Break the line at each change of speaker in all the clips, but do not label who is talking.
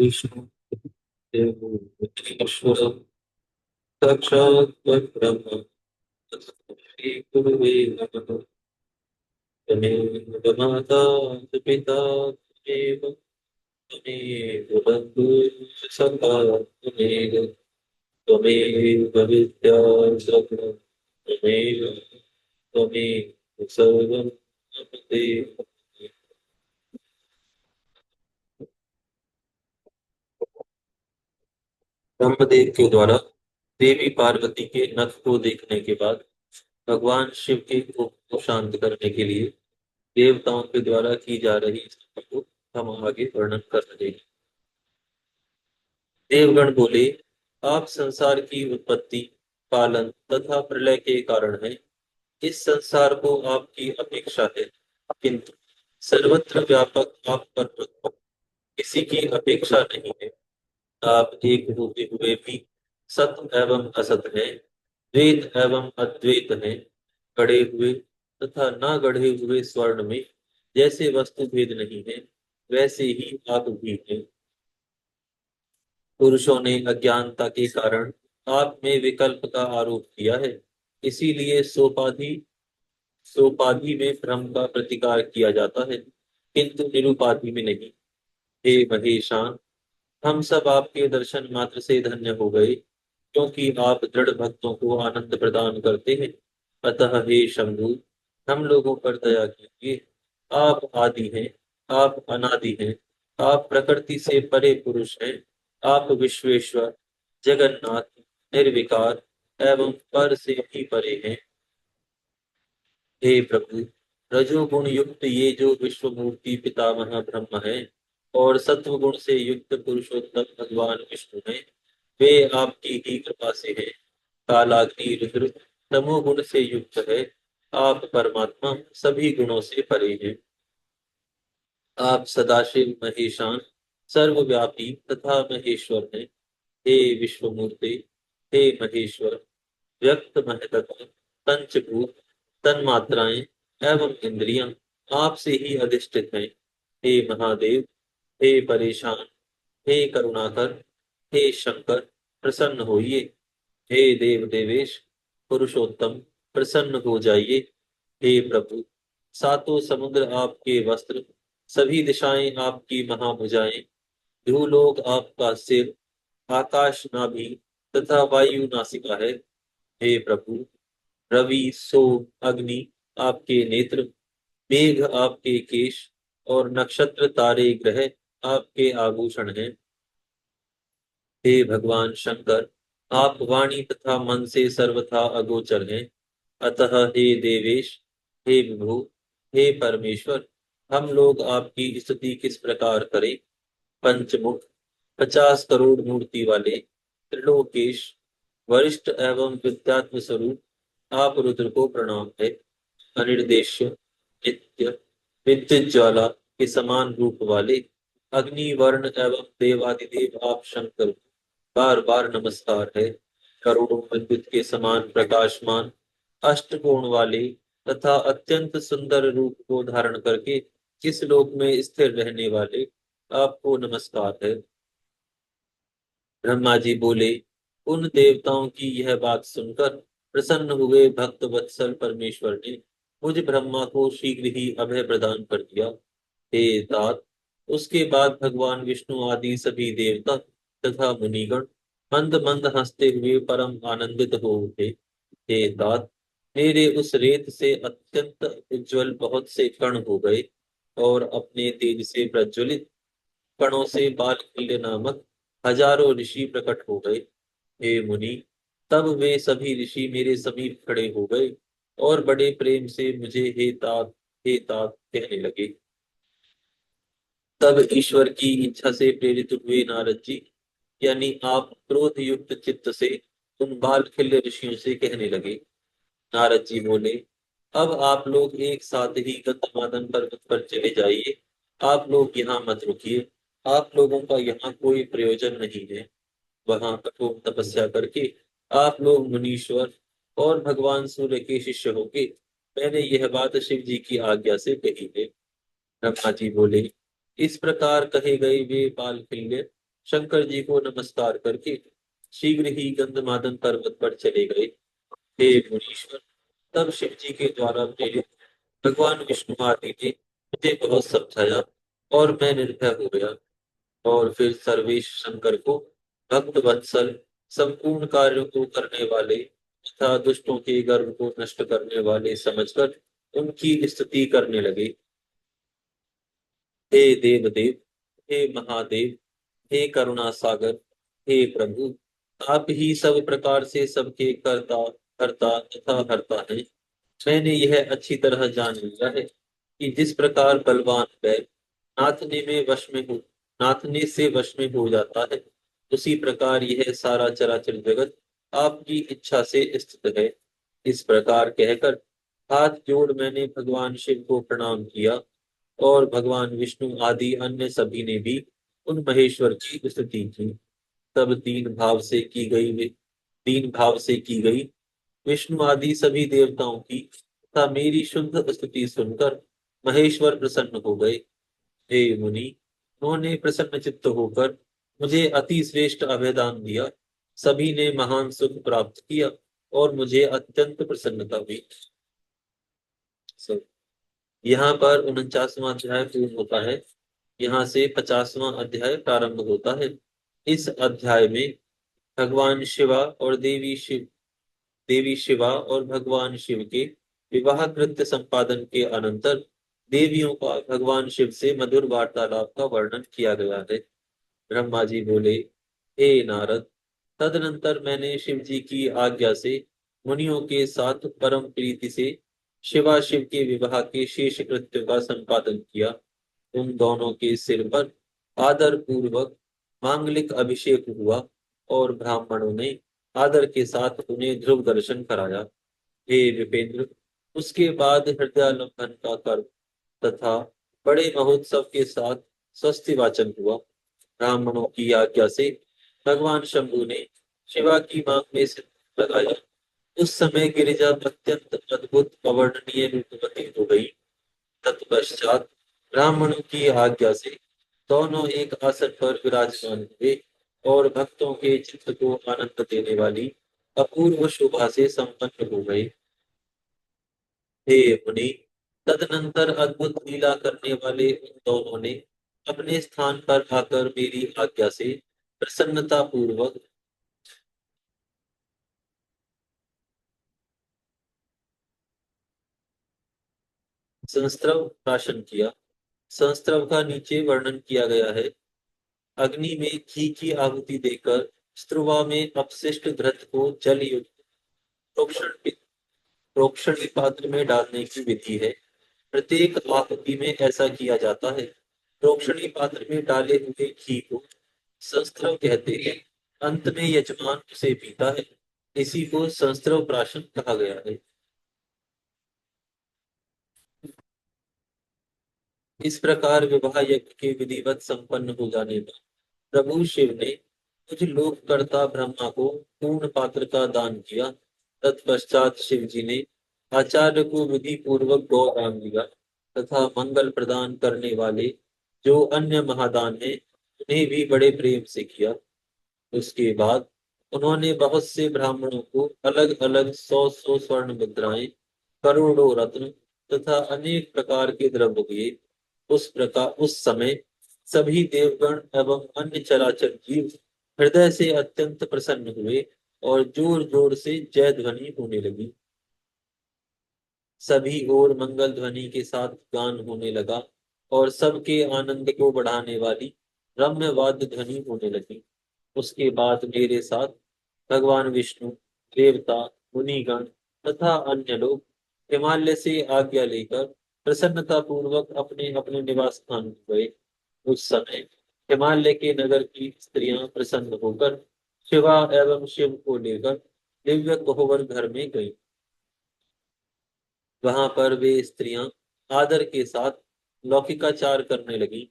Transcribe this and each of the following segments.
विष्णु देवो ईश्वर साक्षात् परब्रह्म तस्मै गुरुवे नमः। त्वमेव माता च पिता त्वमेव त्वमेव बन्धुः सखा त्वमेव त्वमेव विद्या सदा त्वमेव त्वमेव सर्वं मम देव। ब्रह्मदेव के द्वारा देवी पार्वती के नख को देखने के बाद भगवान शिव के कोप को शांत करने के लिए देवताओं के द्वारा की जा रही स्तुति को हम आगे वर्णन कर रहे हैं। देवगण बोले, आप संसार की उत्पत्ति, पालन तथा प्रलय के कारण हैं। इस संसार को आपकी अपेक्षा है, किंतु सर्वत्र व्यापक आप पर किसी की अपेक्षा नहीं है। आप एक होते हुए भी सत्य एवं असत हैं, द्वैत एवं अद्वैत हैं। गढ़े हुए तथा ना गढ़े हुए स्वर्ण में जैसे वस्तु भेद नहीं है, वैसे ही आप भी हैं। पुरुषों ने अज्ञानता के कारण आप में विकल्प का आरोप किया है, इसीलिए सोपाधि में भ्रम का प्रतिकार किया जाता है, किंतु निरुपाधि में नहीं। हे महेशान, हम सब आपके दर्शन मात्र से धन्य हो गए, क्योंकि आप दृढ़ भक्तों को आनंद प्रदान करते हैं। अतः हे शंभु, हम लोगों पर दया कीजिए। आप आदि हैं, आप अनादि हैं, आप प्रकृति से परे पुरुष हैं। आप विश्वेश्वर, जगन्नाथ, निर्विकार एवं पर से भी परे हैं। हे प्रभु, रजोगुण युक्त ये जो विश्व मूर्ति पितामह ब्रह्म है और सत्व गुण से युक्त पुरुषोत्तम भगवान विष्णु है, वे आपकी ही कृपा से है। कालाग्नि रुद्र तमोगुण से युक्त है। आप परमात्मा सभी गुणों से परे हैं। आप सदाशिव महेशान, सर्वव्यापी तथा महेश्वर हैं। हे विश्वमूर्ते, हे महेश्वर, व्यक्त महतत्व, पंचभूत, तन्मात्राएं एवं इंद्रियां आपसे ही अधिष्ठित हैं। हे महादेव, हे परेशान, हे करुणाकर, हे शंकर, प्रसन्न होइए। हे देव देवेश, पुरुषोत्तम, प्रसन्न हो जाइए। हे प्रभु, सातों समुद्र आपके वस्त्र, सभी दिशाएं आपकी महाभुजाएं, भूलोक आपका सिर, आकाश नाभि तथा वायु नासिका है। हे प्रभु, रवि सोम अग्नि आपके नेत्र, मेघ आपके केश और नक्षत्र तारे ग्रह आपके आभूषण हैं। हे भगवान शंकर, आप वाणी तथा मन से सर्वथा अगोचर हैं। अतः हे देवेश, हे विभु, हे परमेश्वर, हम लोग आपकी स्तुति किस प्रकार करें। पंचमुख, 50 करोड़ मूर्ति वाले, त्रिलोकेश, वरिष्ठ एवं विद्यात्म स्वरूप आप रुद्र को प्रणाम है। अनिर्देश्य, नित्य, विद्युत ज्वाला के समान रूप वाले, अग्नि वर्ण एवं देवादिदेव आप शंकर को बार बार नमस्कार है। करोड़ों विद्युत के समान प्रकाशमान, अष्टकोण वाले तथा अत्यंत सुंदर रूप को धारण करके इस लोक में स्थिर रहने वाले आपको नमस्कार है। ब्रह्मा जी बोले, उन देवताओं की यह बात सुनकर प्रसन्न हुए भक्त वत्सल परमेश्वर ने मुझ ब्रह्मा को शीघ्र ही अभय प्रदान कर दिया। हे तात, उसके बाद भगवान विष्णु आदि सभी देवता तथा मुनिगण मंद मंद हंसते हुए परम आनंदित हो उठे। हे तात, मेरे उस रेत से अत्यंत उज्जवल बहुत से कण हो गए और अपने तेज से प्रज्वलित कणों से बालखिल्य नामक हजारों ऋषि प्रकट हो गए। हे मुनि, तब वे सभी ऋषि मेरे समीप खड़े हो गए और बड़े प्रेम से मुझे हे तात कहने लगे। तब ईश्वर की इच्छा से प्रेरित हुए नारद जी, यानी आप क्रोध युक्त चित्त से उन बालखिल्य ऋषियों से कहने लगे। नारद जी बोले, अब आप लोग एक साथ ही गंधमादन पर्वत पर चले जाइए। आप लोग यहाँ मत रुकिए। आप लोगों का यहाँ कोई प्रयोजन नहीं है। वहां कठोर तपस्या करके आप लोग मुनीश्वर और भगवान सूर्य के शिष्य होके मैंने यह बात शिव जी की आज्ञा से कही है। ब्रह्मा जी बोले, इस प्रकार कहे गए वे बालखिल्य शंकर जी को नमस्कार करके शीघ्र ही गंधमादन पर्वत पर चले गए। हे मुनीश्वर, तब शिव जी के द्वारा प्रेरित भगवान विष्णु आदि ने मुझे बहुत समझाया और मैं निर्भय हो गया। और फिर सर्वेश शंकर को भक्त वत्सल, संपूर्ण कार्यों को करने वाले तथा दुष्टों के गर्व को नष्ट करने वाले समझकर उनकी स्तुति करने लगे। हे देवदेव, हे महादेव, हे करुणा सागर, हे प्रभु, आप ही सब प्रकार से सबके कर्ता कर्ता तथा हर्ता हैं। मैंने यह अच्छी तरह जान लिया है कि जिस प्रकार बलवान बैल नाथने में वश में हो नाथने से वश में हो जाता है, उसी प्रकार यह सारा चराचर जगत आपकी इच्छा से स्थित है। इस प्रकार कहकर हाथ जोड़ मैंने भगवान शिव को प्रणाम किया और भगवान विष्णु आदि अन्य सभी ने भी उन महेश्वर की स्तुति की। तब दीन भाव से की गई विष्णु आदि सभी देवताओं की तथा मेरी शुद्ध स्तुति सुनकर महेश्वर प्रसन्न हो गए। हे मुनि, उन्होंने प्रसन्न चित्त होकर मुझे अति श्रेष्ठ अभयदान दिया। सभी ने महान सुख प्राप्त किया और मुझे अत्यंत प्रसन्नता हुई। यहाँ पर 49वां अध्याय पूर्ण होता है। यहाँ से 50वां अध्याय प्रारंभ होता है। इस अध्याय में भगवान शिवा और देवी शिवा और भगवान शिव के विवाह कृत्य संपादन के अनंतर देवियों का भगवान शिव से मधुर वार्तालाप का वर्णन किया गया है। ब्रह्मा जी बोले, हे नारद, तदनंतर मैंने शिव जी की आज्ञा से मुनियों के साथ परम प्रीति से शिवा शिव के विवाह के शेष कृत्य का संपादन किया। उन दोनों के सिर पर आदर पूर्वक मांगलिक अभिषेक हुआ और ब्राह्मणों ने आदर के साथ उन्हें ध्रुव दर्शन कराया। हे विपेंद्र, उसके बाद हृदयालंबन का कर्म तथा बड़े महोत्सव के साथ स्वस्ति वाचन हुआ। ब्राह्मणों की आज्ञा से भगवान शंभु ने शिवा की मांग में सिंदूर लगाया। उस समय गिरिजा अत्यंत अद्भुत अवर्णनीय रूपवती हो गई। तत्पश्चात ब्राह्मणों की आज्ञा से दोनों एक आसन पर विराजमान हुए और भक्तों के चित्त को आनंद देने वाली अपूर्व शोभा से संपन्न हो गए। हे मुनि, तदनंतर अद्भुत लीला करने वाले उन दोनों ने अपने स्थान पर आकर मेरी आज्ञा से प्रसन्नता पूर्वक संस्त्रव प्राशन किया। संस्त्रव का नीचे वर्णन किया गया है। अग्नि में घी की आहुति देकर स्त्रुवा में अपशिष्ट घृत को जल युक्त प्रोक्षण प्रोक्षण पात्र में डालने की विधि है। प्रत्येक आहुति में ऐसा किया जाता है। प्रोक्षणी पात्र में डाले हुए घी को संस्त्रव कहते हैं। अंत में यजमान उसे पीता है। इसी को संस्त्रव प्राशन कहा गया है। इस प्रकार विवाह यज्ञ के विधिवत संपन्न हो जाने पर प्रभु शिव ने कुछ लोककर्ता ब्रह्मा को पूर्ण पात्र का दान किया। तत्पश्चात शिव जी ने आचार्य को विधि पूर्वक गौदान दिया तथा मंगल प्रदान करने वाले जो अन्य महादान हैं उन्हें भी बड़े प्रेम से किया। उसके बाद उन्होंने बहुत से ब्राह्मणों को अलग अलग 100 स्वर्ण मुद्राएं, करोड़ों रत्न तथा अनेक प्रकार के द्रव्य दिए। उस समय सभी देवगण एवं अन्य चराचर जीव हृदय से अत्यंत प्रसन्न हुए और जोर जोर से जय ध्वनि होने लगी। सभी ओर मंगल ध्वनि के साथ गान होने लगा और सबके आनंद को बढ़ाने वाली रम्य वाद्य ध्वनि होने लगी। उसके बाद मेरे साथ भगवान विष्णु, देवता, मुनिगण तथा अन्य लोग हिमालय से आज्ञा लेकर प्रसन्नता पूर्वक अपने अपने निवास स्थान गए। उस समय हिमालय के नगर की स्त्रियां प्रसन्न होकर शिवा एवं शिव को लेकर दिव्य कोहबर घर में गईं। वहां पर वे स्त्रियां आदर के साथ लौकिकाचार करने लगी।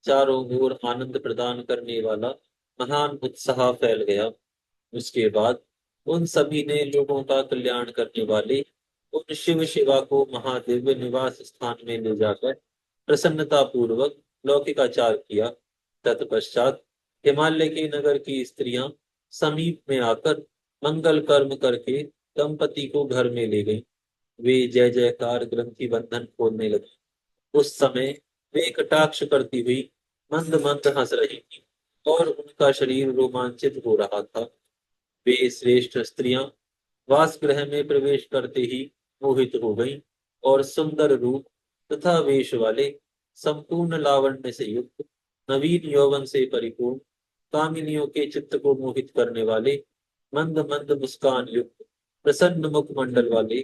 चारों ओर आनंद प्रदान करने वाला महान उत्साह फैल गया। उसके बाद उन सभी ने लोगों का कल्याण करने वाले उन शिव शिवा को महादिव्य निवास स्थान में ले जाकर प्रसन्नता पूर्वक लौकिकाचार किया। तत्पश्चात हिमालय के नगर की स्त्रियां समीप में आकर मंगल कर्म करके दंपति को घर में ले गईं। वे जय जयकार ग्रंथि बंधन खोलने लगी। उस समय वे कटाक्ष करती हुई मंद मंद हंस रही थी और उनका शरीर रोमांचित हो रहा था। वे श्रेष्ठ स्त्रियां वासगृह में प्रवेश करते ही मोहित हो गईं और सुंदर रूप तथा वेश वाले, संपूर्ण लावण्य से युक्त, नवीन यौवन से परिपूर्ण, कामिनियों के चित्त को मोहित करने वाले, मंद मंद मुस्कान युक्त, प्रसन्न मुखमंडल वाले,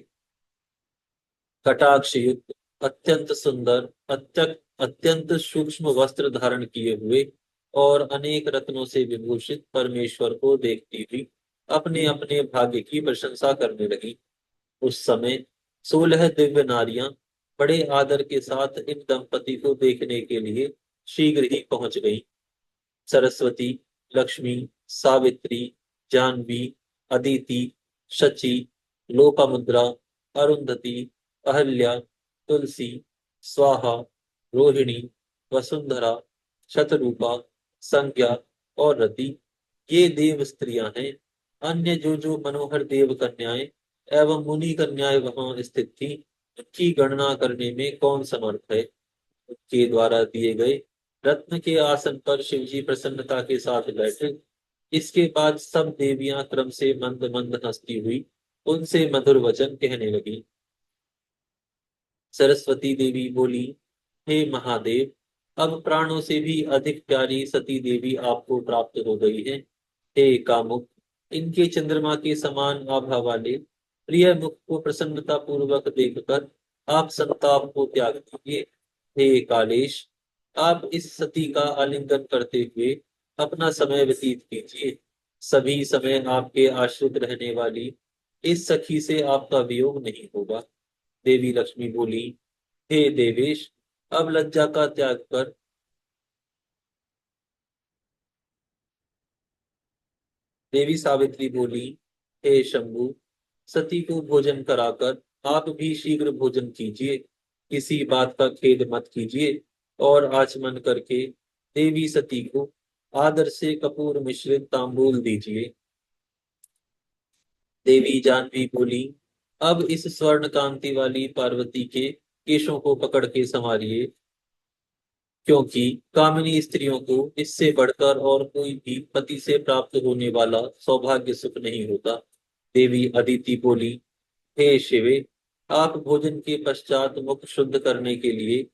कटाक्ष युक्त, अत्यंत सुंदर, अत्यंत सूक्ष्म वस्त्र धारण किए हुए और अनेक रत्नों से विभूषित परमेश्वर को देखती हुई अपने अपने भाग्य की प्रशंसा करने लगी। उस समय 16 दिव्य नारियां बड़े आदर के साथ इन दंपति को देखने के लिए शीघ्र ही पहुंच गईं। सरस्वती, लक्ष्मी, सावित्री, जानवी, अदिति, शची, लोपामुद्रा, अरुंधति, अहल्या, तुलसी, स्वाहा, रोहिणी, वसुंधरा, शतरूपा, संज्ञा और रति, ये देव स्त्रियां हैं। अन्य जो जो मनोहर देव कन्याएं एवं मुनि कन्याएं वहां स्थित थी, उनकी गणना करने में कौन समर्थ है। उनके द्वारा दिए गए रत्न के आसन पर शिवजी प्रसन्नता के साथ बैठे। इसके बाद सब देवियां क्रम से मंद मंद हंसती हुई उनसे मधुर वचन कहने लगी। सरस्वती देवी बोली, हे महादेव, अब प्राणों से भी अधिक प्यारी सती देवी आपको प्राप्त हो गई है। हे कामुक, इनके चंद्रमा के समान आभा वाले प्रिय मुख को प्रसन्नता पूर्वक देखकर आप संताप को त्याग दीजिए। हे कालेश, आप इस सती का आलिंगन करते हुए अपना समय व्यतीत कीजिए। सभी समय आपके आश्रित रहने वाली इस सखी से आपका वियोग नहीं होगा। देवी लक्ष्मी बोली, हे देवेश, अब लज्जा का त्याग कर। देवी सावित्री बोली, हे शंभु, सती को भोजन कराकर आप भी शीघ्र भोजन कीजिए। किसी बात का खेद मत कीजिए। और आचमन करके देवी सती को आदर से कपूर मिश्रित तांबूल दीजिए। देवी जानवी बोली, अब इस स्वर्ण कांति वाली पार्वती के केशों को पकड़ के संवारिए, क्योंकि कामिनी स्त्रियों को इससे बढ़कर और कोई भी पति से प्राप्त होने वाला सौभाग्य सुख नहीं होता। देवी अदिति बोली, हे शिवे, आप भोजन के पश्चात मुख शुद्ध करने के लिए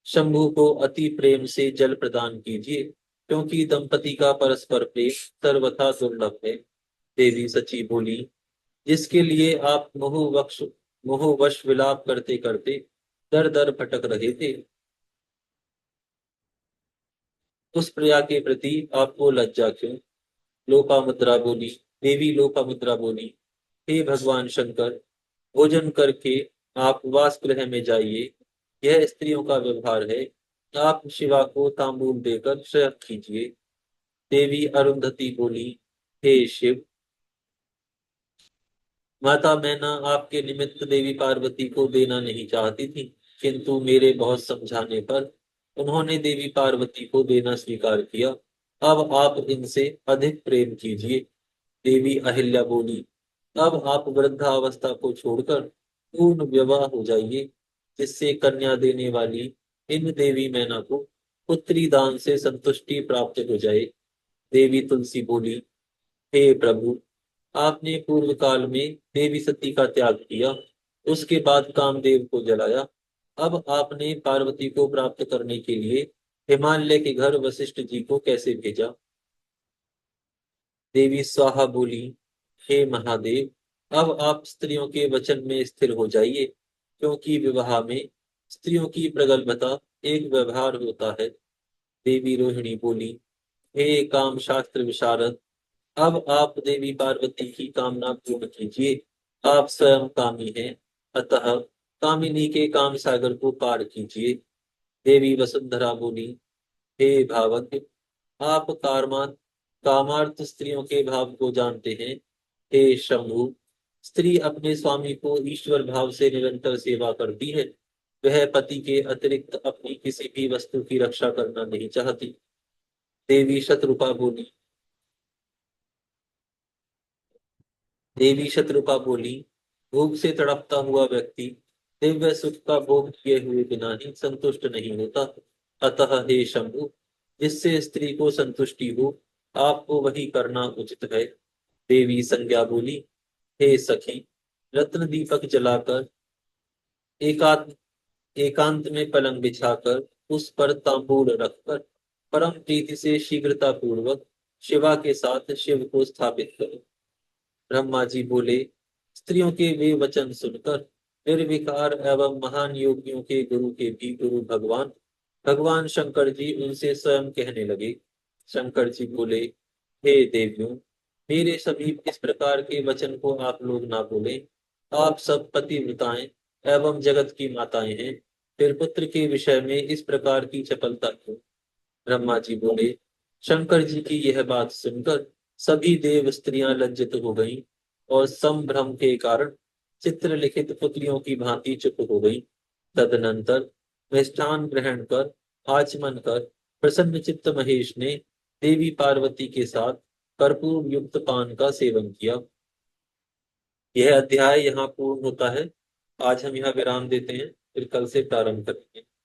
शंभु को अति प्रेम से जल प्रदान कीजिए, क्योंकि दंपति का परस्पर प्रेम सर्वथा दुर्लभ है। देवी सची बोली, जिसके लिए आप मोहवश विलाप करते करते दर दर भटक रहे थे, उस प्रिया के प्रति आपको लज्जा क्यों। लोपामुद्रा बोली, देवी लोपामुद्रा बोली, हे भगवान शंकर, भोजन करके आप वास गृह में जाइए। यह स्त्रियों का व्यवहार है। आप शिवा को तांबूल देकर शयन कीजिए। देवी अरुंधति बोली, हे शिव, माता मैना आपके निमित्त देवी पार्वती को देना नहीं चाहती थी, किंतु मेरे बहुत समझाने पर उन्होंने देवी पार्वती को देना स्वीकार किया। अब आप इनसे अधिक प्रेम कीजिए। देवी अहिल्या बोली, अब आप वृद्धावस्था को छोड़कर पूर्ण विवाह हो जाइए, जिससे कन्या देने वाली इन देवी मैना को पुत्री दान से संतुष्टि प्राप्त हो जाए। देवी तुलसी बोली, हे प्रभु, आपने पूर्व काल में देवी सती का त्याग किया, उसके बाद कामदेव को जलाया। अब आपने पार्वती को प्राप्त करने के लिए हिमालय के घर वशिष्ठ जी को कैसे भेजा। देवी स्वाहा बोली, हे महादेव, अब आप स्त्रियों के वचन में स्थिर हो जाइए, क्योंकि विवाह में स्त्रियों की प्रगल्भता एक व्यवहार होता है। देवी रोहिणी बोली, हे काम शास्त्र विशारद, अब आप देवी पार्वती की कामना पूर्ण कीजिए। आप स्वयं कामी हैं, अतः कामिनी के काम सागर को पार कीजिए। देवी वसुंधरा बोली, हे भावक, आप कामार्थ स्त्रियों के भाव को जानते हैं। हे शंभु, स्त्री अपने स्वामी को ईश्वर भाव से निरंतर सेवा करती है। वह पति के अतिरिक्त अपनी किसी भी वस्तु की रक्षा करना नहीं चाहती। देवी शत्रुपा बोली देवी शत्रुपा बोली, भूख से तड़पता हुआ व्यक्ति दिव्य सुख का भोग किए हुए बिना ही संतुष्ट नहीं होता। अतः हे शंभु, जिससे स्त्री को संतुष्टि हो, आपको वही करना उचित है। देवी संज्ञा बोली, हे सखी, रत्न दीपक जलाकर एकांत एकांत में पलंग बिछाकर उस पर तांबूल रखकर परम प्रीति से शीघ्रता पूर्वक शिवा के साथ शिव को स्थापित करो। ब्रह्मा जी बोले, स्त्रियों के वे वचन सुनकर निर्विकार एवं महान योगियों के गुरु के भी गुरु भगवान भगवान शंकर जी उनसे स्वयं कहने लगे। शंकर जी बोले, हे देवियों, मेरे समीप इस प्रकार के वचन को आप लोग ना बोले। आप सब पतिव्रताएं एवं जगत की माताएं हैं, फिर पुत्र के विषय में इस प्रकार की चपलता क्यों? ब्रह्मा जी बोले, शंकर जी की यह बात सुनकर सभी देव स्त्रियां लज्जित हो गईं और संभ्रम के कारण चित्रलिखित पुतलियों की भांति चुप हो गईं। तदनंतर मिष्ठान ग्रहण कर आचमन कर प्रसन्न चित्त महेश ने देवी पार्वती के साथ कर्पूर युक्त पान का सेवन किया। यह अध्याय यहाँ पूर्ण होता है। आज हम यहाँ विराम देते हैं, फिर कल से प्रारंभ करेंगे।